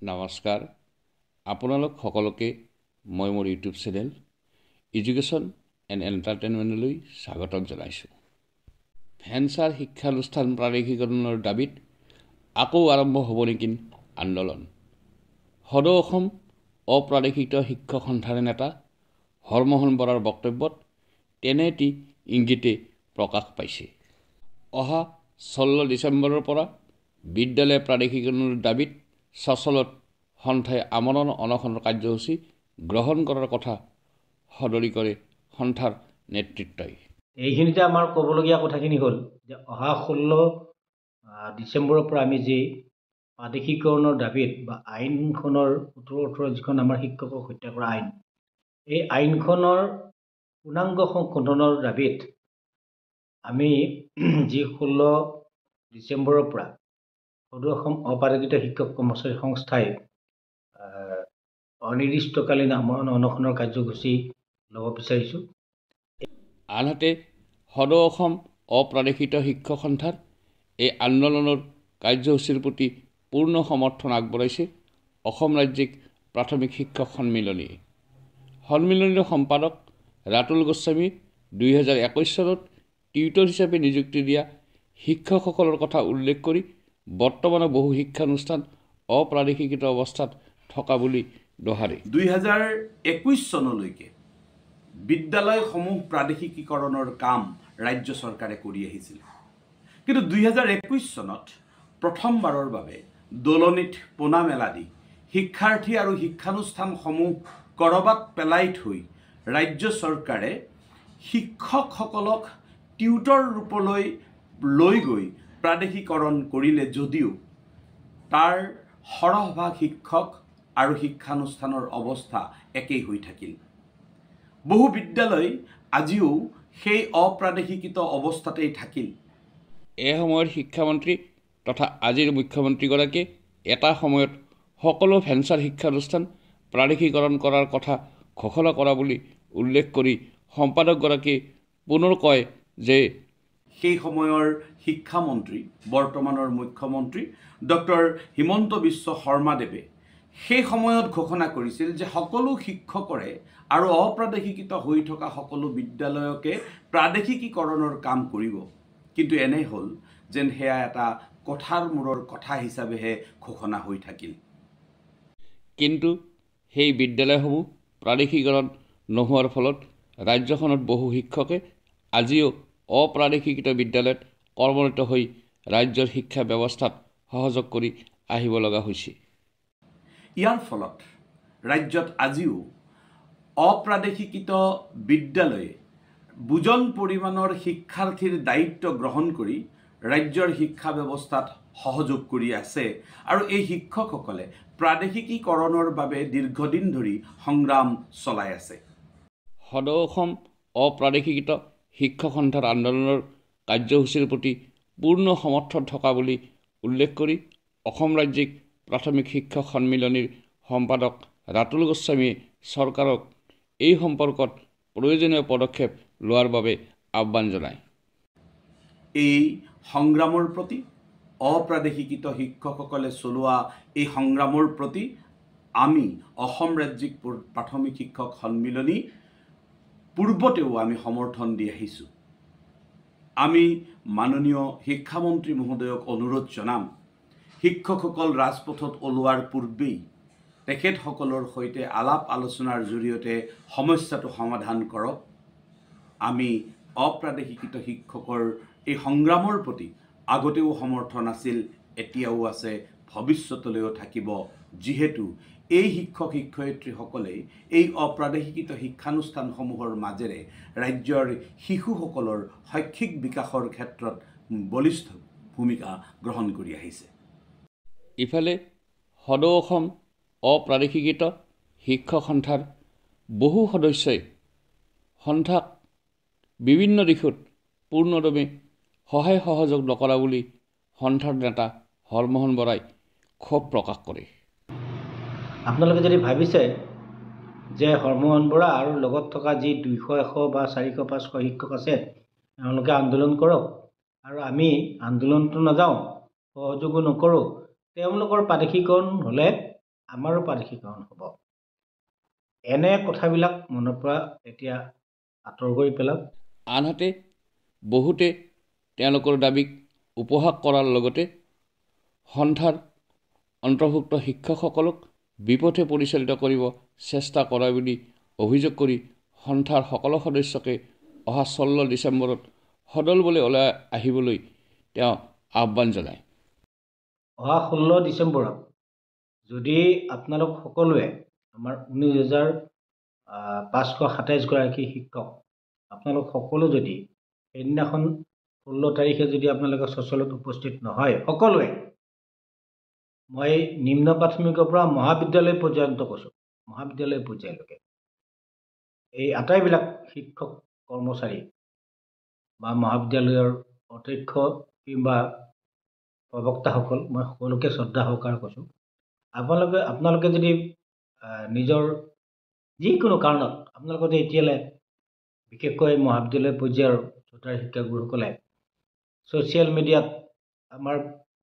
নমস্কাৰ আপোনালোক সকলোকে মই মোৰ ইউটিউব চেনেল এডুকেশ্যন এণ্ড এণ্টাৰটেইনমেণ্টলৈ স্বাগতম জনাইছোঁ। ভেঞ্চাৰ শিক্ষানুষ্ঠান প্ৰাদেশিকৰণৰ দাবীত আকৌ আৰম্ভ হ'ব নেকি আন্দোলন? সদৌ অসম অপ্ৰাদেশিক শিক্ষক সন্থাৰ নেতা হৰমোহন বৰাৰ বক্তব্যত তেনে এটি ইংগিতে প্ৰকাশ পাইছে। অহা 16 ডিচেম্বৰৰ পৰা বিদ্যালয় প্ৰাদেশিকৰণৰ দাবীত সচলত সন্থাই আমৰণ অনশনৰ কাৰ্যসূচী গ্ৰহণ কৰাৰ কথা সদৰি কৰে সন্থাৰ নেতৃত্বই। এইখিনিতে আমাৰ ক'বলগীয়া কথাখিনি হ'ল যে অহা 16 ডিচেম্বৰৰ পৰা আমি যি প্ৰাদেশিকৰণৰ দাবীত বা আইনখনৰ 17-18 যিখন আমাৰ শিক্ষকক হত্যা কৰা আইন, এই আইনখনৰ পূৰ্ণাংগ সংশোধনৰ দাবীত আমি যি 16 ডিচেম্বৰৰ পৰা সদৌ অসম অপ্ৰাদেশিক শিক্ষক কৰ্মচাৰী সংস্থাই অনিৰ্দিষ্টকালীন আমৰণ অনশনৰ কাৰ্যসূচী ল'ব বিচাৰিছোঁ। আনহাতে সদৌ অসম অপ্ৰাদেশিক শিক্ষক সন্থাৰ এই আন্দোলনৰ কাৰ্যসূচীৰ প্ৰতি পূৰ্ণ সমৰ্থন আগবঢ়াইছে অসম ৰাজ্যিক প্ৰাথমিক শিক্ষক সন্মিলনীয়ে। সন্মিলনীৰ সম্পাদক ৰাতুল গোস্বামী 2021 চনত টিউটৰ হিচাপে নিযুক্তি দিয়া শিক্ষকসকলৰ কথা উল্লেখ কৰি বৰ্তমানৰ বহু শিক্ষানুষ্ঠান অপ্ৰাদেশিকত অৱস্থাত থকা বুলি দোহাৰে। 2021 চনলৈকে বিদ্যালয়সমূহ প্ৰাদেশিকীকৰণৰ কাম ৰাজ্য চৰকাৰে কৰি আহিছিল, কিন্তু 2021 চনত প্ৰথমবাৰৰ বাবে দলনিত পোনা মেলা দি শিক্ষাৰ্থী আৰু শিক্ষানুষ্ঠানসমূহ কৰবাত পেলাই থৈ ৰাজ্য চৰকাৰে শিক্ষকসকলক টিউটৰ ৰূপলৈ লৈ গৈ প্ৰাদেশিকৰণ কৰিলে যদিও তাৰ সৰহভাগ শিক্ষক আৰু শিক্ষানুষ্ঠানৰ অৱস্থা একেই হৈ থাকিল। বহু বিদ্যালয় আজিও সেই অপ্ৰাদেশিকিত অৱস্থাতেই থাকিল। এই সময়ত শিক্ষামন্ত্ৰী তথা আজিৰ মুখ্যমন্ত্ৰীগৰাকীয়ে এটা সময়ত সকলো ভেঞ্চাৰ শিক্ষানুষ্ঠান প্ৰাদেশিকৰণ কৰাৰ কথা ঘোষণা কৰা বুলি উল্লেখ কৰি সম্পাদকগৰাকীয়ে পুনৰ কয় যে সেই সময়ৰ শিক্ষামন্ত্ৰী বৰ্তমানৰ মুখ্যমন্ত্ৰী ডক্টৰ হিমন্ত বিশ্ব শৰ্মাদেৱে সেই সময়ত ঘোষণা কৰিছিল যে সকলো শিক্ষকৰে আৰু অপ্ৰাদেশিকিত হৈ থকা সকলো বিদ্যালয়কে প্ৰাদেশিকীকৰণৰ কাম কৰিব, কিন্তু এনে হ'ল যেন সেয়া এটা কথাৰ মূৰৰ কথা হিচাপেহে ঘোষণা হৈ থাকিল। কিন্তু সেই বিদ্যালয়সমূহ প্ৰাদেশিকৰণ নোহোৱাৰ ফলত ৰাজ্যখনত বহু শিক্ষকে আজিও অপ্ৰাদেশিকিত বিদ্যালয়ত কৰ্মৰত হৈ ৰাজ্যৰ শিক্ষা ব্যৱস্থাত সহযোগ কৰি আহিব লগা হৈছে। ইয়াৰ ফলত ৰাজ্যত আজিও অপ্ৰাদেশিকিত বিদ্যালয়ে বুজন পৰিমাণৰ শিক্ষাৰ্থীৰ দায়িত্ব গ্ৰহণ কৰি ৰাজ্যৰ শিক্ষা ব্যৱস্থাত সহযোগ কৰি আছে আৰু এই শিক্ষকসকলে প্ৰাদেশিকীকৰণৰ বাবে দীৰ্ঘদিন ধৰি সংগ্ৰাম চলাই আছে। সদৌ অসম অপ্ৰাদেশিকিত শিক্ষক সন্থাৰ আন্দোলনৰ কাৰ্যসূচীৰ প্ৰতি পূৰ্ণ সমৰ্থন থকা বুলি উল্লেখ কৰি অসম ৰাজ্যিক প্ৰাথমিক শিক্ষক সন্মিলনীৰ সম্পাদক ৰাতুল গোস্বামীয়ে চৰকাৰক এই সম্পৰ্কত প্ৰয়োজনীয় পদক্ষেপ লোৱাৰ বাবে আহ্বান জনায়। এই সংগ্ৰামৰ প্ৰতি অপ্ৰাদেশিকিত শিক্ষকসকলে চলোৱা এই সংগ্ৰামৰ প্ৰতি আমি অসম ৰাজ্যিক প্ৰাথমিক শিক্ষক সন্মিলনী পূৰ্বতেও আমি সমৰ্থন দি আহিছোঁ। আমি মাননীয় শিক্ষামন্ত্ৰী মহোদয়ক অনুৰোধ জনাম, শিক্ষকসকল ৰাজপথত ওলোৱাৰ পূৰ্বেই তেখেতসকলৰ সৈতে আলাপ আলোচনাৰ জৰিয়তে সমস্যাটো সমাধান কৰক। আমি অপ্ৰাদেশিকিত শিক্ষকৰ এই সংগ্ৰামৰ প্ৰতি আগতেও সমৰ্থন আছিল, এতিয়াও আছে, ভৱিষ্যতলৈও থাকিব, যিহেতু এই শিক্ষক শিক্ষয়িত্ৰীসকলেই এই অপ্ৰাদেশিকিত শিক্ষানুষ্ঠানসমূহৰ মাজেৰে ৰাজ্যৰ শিশুসকলৰ শৈক্ষিক বিকাশৰ ক্ষেত্ৰত বলিষ্ঠ ভূমিকা গ্ৰহণ কৰি আহিছে। ইফালে সদৌ অসম অপ্ৰাদেশিকিত শিক্ষক সন্থাৰ বহু সদস্যই সন্থাক বিভিন্ন দিশত পূৰ্ণদমে সহায় সহযোগ নকৰা বুলি সন্থাৰ নেতা হৰমোহন বৰাই ক্ষোভ প্ৰকাশ কৰে। আপোনালোকে যদি ভাবিছে যে হৰমোহন বৰা আৰু লগত থকা যি 200, 100 বা 400, 500 শিক্ষক আছে তেওঁলোকে আন্দোলন কৰক আৰু আমি আন্দোলনটো নাযাওঁ, সহযোগো নকৰোঁ, তেওঁলোকৰ প্ৰাদেশিকৰণ হ'লে আমাৰো প্ৰাদেশিকৰণ হ'ব। এনে কথাবিলাক মনৰ পৰা এতিয়া আঁতৰ কৰি পেলাওক। আনহাতে বহুতে তেওঁলোকৰ দাবীক উপহাস কৰাৰ লগতে সন্থাৰ অন্তৰ্ভুক্ত শিক্ষকসকলক বিপথে পৰিচালিত কৰিব চেষ্টা কৰা বুলি অভিযোগ কৰি সন্থাৰ সকলো সদস্যকে অহা 16 ডিচেম্বৰত সদলবলে ওলাই আহিবলৈ তেওঁ আহ্বান জনায়। অহা 16 ডিচেম্বৰত যদি আপোনালোক সকলোৱে আমাৰ 19,527 গৰাকী শিক্ষক আপোনালোক সকলো যদি সেইদিনাখন 16 তাৰিখে যদি আপোনালোকে চচলত উপস্থিত নহয় সকলোৱে, মই নিম্ন প্ৰাথমিকৰ পৰা মহাবিদ্যালয় পৰ্যন্ত কৈছোঁ, মহাবিদ্যালয় পৰ্যায়লৈকে এই আটাইবিলাক শিক্ষক কৰ্মচাৰী বা মহাবিদ্যালয়ৰ অধ্যক্ষ কিংবা প্ৰবক্তাসকল, মই সকলোকে শ্ৰদ্ধা সহকাৰে কৈছোঁ, আপোনালোকে যদি নিজৰ যিকোনো কাৰণত আপোনালোকে এতিয়ালৈ বিশেষকৈ মহাবিদ্যালয় পৰ্যায়ৰ চৰকাৰী শিক্ষাগুৰুসকলে ছ'চিয়েল মিডিয়াত আমাৰ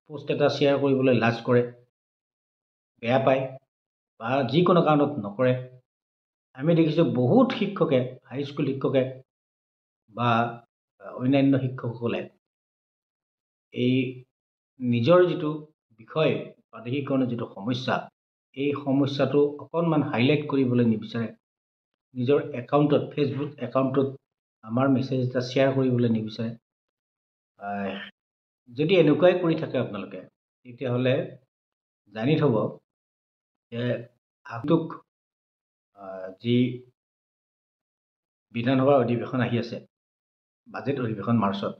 পোষ্ট এটা শ্বেয়াৰ কৰিবলৈ লাজ কৰে, বেয়া পায় বা যিকোনো কাৰণত নকৰে। আমি দেখিছোঁ বহুত শিক্ষকে, হাইস্কুল শিক্ষকে বা অন্যান্য শিক্ষকসকলে এই নিজৰ যিটো বিষয় প্ৰাদেশিকৰণৰ যিটো সমস্যা, এই সমস্যাটো অকণমান হাইলাইট কৰিবলৈ নিবিচাৰে। নিজৰ একাউণ্টত, ফেচবুক একাউণ্টত আমাৰ মেছেজ এটা শ্বেয়াৰ কৰিবলৈ নিবিচাৰে। যদি এনেকুৱাই কৰি থাকে আপোনালোকে, তেতিয়াহ'লে জানি থ'ব যে আগন্তুক যি বিধানসভাৰ অধিৱেশন আহি আছে, বাজেট অধিৱেশন মাৰ্চত,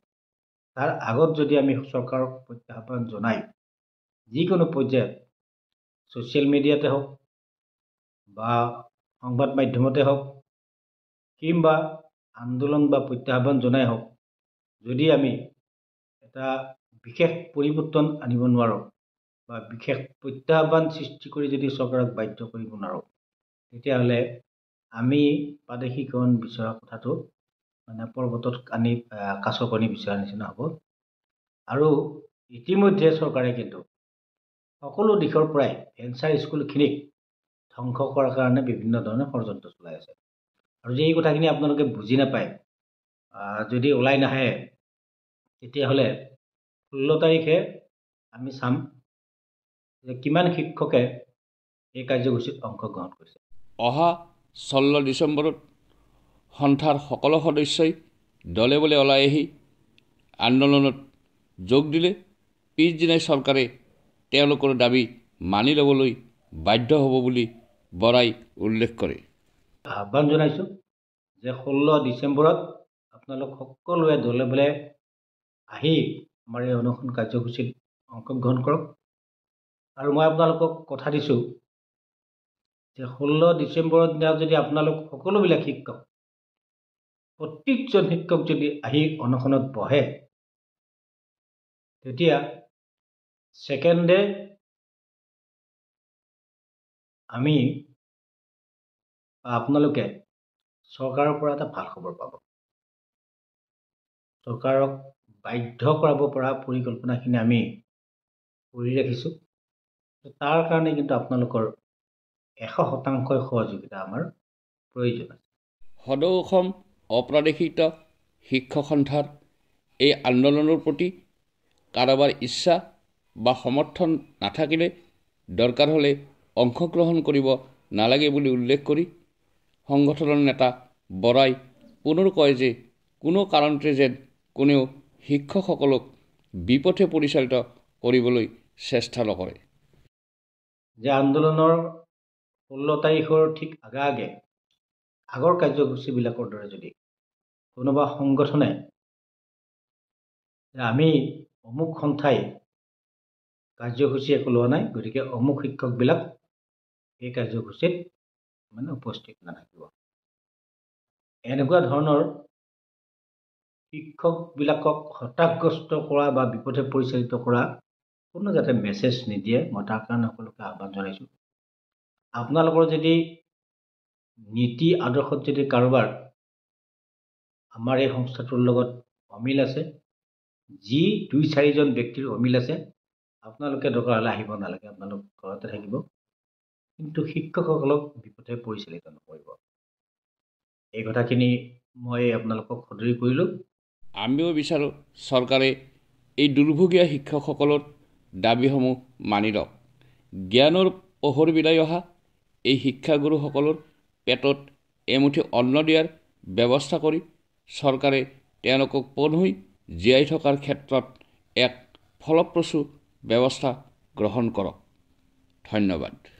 তাৰ আগত যদি আমি চৰকাৰক প্ৰত্যাহ্বান জনাই যিকোনো পৰ্যায়ত ছ'চিয়েল মিডিয়াতে হওক বা সংবাদ মাধ্যমতে হওক কিংবা আন্দোলন বা প্ৰত্যাহ্বান জনাই হওক, যদি আমি এটা বিশেষ পৰিৱৰ্তন আনিব নোৱাৰোঁ বা বিশেষ প্ৰত্যাহ্বান সৃষ্টি কৰি যদি চৰকাৰক বাধ্য কৰিব নোৱাৰোঁ, তেতিয়াহ'লে আমি প্ৰাদেশিকৰণ বিচৰা কথাটো মানে পৰ্বতত কাছ কণী বিচৰাৰ নিচিনা হ'ব। আৰু ইতিমধ্যে চৰকাৰে কিন্তু সকলো দিশৰ পৰাই ভেঞ্চাৰ স্কুলখিনিক ধ্বংস কৰাৰ কাৰণে বিভিন্ন ধৰণে ষড়যন্ত্ৰ চলাই আছে। আৰু যে এই কথাখিনি আপোনালোকে বুজি নাপায়, যদি ওলাই নাহে, তেতিয়াহ'লে 16 তাৰিখে আমি চাম যে কিমান শিক্ষকে এই কাৰ্যসূচীত অংশগ্ৰহণ কৰিছে। অহা 16 ডিচেম্বৰত সন্থাৰ সকলো সদস্যই দলে বলে ওলাই আহি আন্দোলনত যোগ দিলে পিছদিনাই চৰকাৰে তেওঁলোকৰ দাবী মানি ল'বলৈ বাধ্য হ'ব বুলি বৰাই উল্লেখ কৰে। আহ্বান জনাইছোঁ যে 16 ডিচেম্বৰত আপোনালোক সকলোৱে দলে বলে আহি আমাৰ এই অনশন কাৰ্যসূচীত অংশগ্ৰহণ কৰক। আৰু মই আপোনালোকক কথা দিছোঁ যে 16 ডিচেম্বৰৰ দিনা যদি আপোনালোক সকলোবিলাক শিক্ষক, প্ৰত্যেকজন শিক্ষক যদি আহি অনশনত বহে, তেতিয়া ছেকেণ্ড ডে আমি বা আপোনালোকে চৰকাৰৰ পৰা এটা ভাল খবৰ পাব। চৰকাৰক বাধ্য কৰাব পৰা পৰিকল্পনাখিনি আমি কৰি ৰাখিছোঁ। তাৰ কাৰণে কিন্তু আপোনালোকৰ 100% সহযোগিতা আমাৰ প্ৰয়োজন আছে। সদৌ অসম অপ্ৰাদেশিত শিক্ষক সন্থাৰ এই আন্দোলনৰ প্ৰতি কাৰোবাৰ ইচ্ছা বা সমৰ্থন নাথাকিলে দৰকাৰ হ'লে অংশগ্ৰহণ কৰিব নালাগে বুলি উল্লেখ কৰি সংগঠনৰ নেতা বৰাই পুনৰ কয় যে কোনো কাৰণতে যেন কোনেও শিক্ষকসকলক বিপথে পৰিচালিত কৰিবলৈ চেষ্টা নকৰে। যে আন্দোলনৰ 16 তাৰিখৰ ঠিক আগে আগৰ কাৰ্যসূচীবিলাকৰ দৰে যদি কোনোবা সংগঠনে আমি অমুক সন্থাই কাৰ্যসূচী একো লোৱা নাই, গতিকে অমুক শিক্ষকবিলাক এই কাৰ্যসূচীত মানে উপস্থিত নাথাকিব, এনেকুৱা ধৰণৰ শিক্ষকবিলাকক হতাশগ্ৰস্ত কৰা বা বিপথে পৰিচালিত কৰা কোনো যাতে মেছেজ নিদিয়ে, মই তাৰ কাৰণে সকলোকে আহ্বান জনাইছোঁ। আপোনালোকৰ যদি নীতি আদৰ্শত যদি কাৰোবাৰ আমাৰ এই সংস্থাটোৰ লগত অমিল আছে, যি 2-4জন ব্যক্তিৰ অমিল আছে, আপোনালোকে দৰকাৰ হ'লে আহিব নালাগে, আপোনালোক ঘৰতে থাকিব। কিন্তু শিক্ষকসকলক বিপথে পৰিচালিত নকৰিব। এই কথাখিনি মই আপোনালোকক সদৰি কৰিলোঁ। আমিও বিচাৰোঁ চৰকাৰে এই দুৰ্ভগীয়া শিক্ষকসকলৰ দাবীসমূহ মানি লওক। জ্ঞানৰ পোহৰ বিলাই অহা এই শিক্ষাগুৰুসকলৰ পেটত এমুঠি অন্ন দিয়াৰ ব্যৱস্থা কৰি চৰকাৰে তেওঁলোকক পুনঃ জীয়াই থকাৰ ক্ষেত্ৰত এক ফলপ্ৰসূ ব্যৱস্থা গ্ৰহণ কৰক। ধন্যবাদ।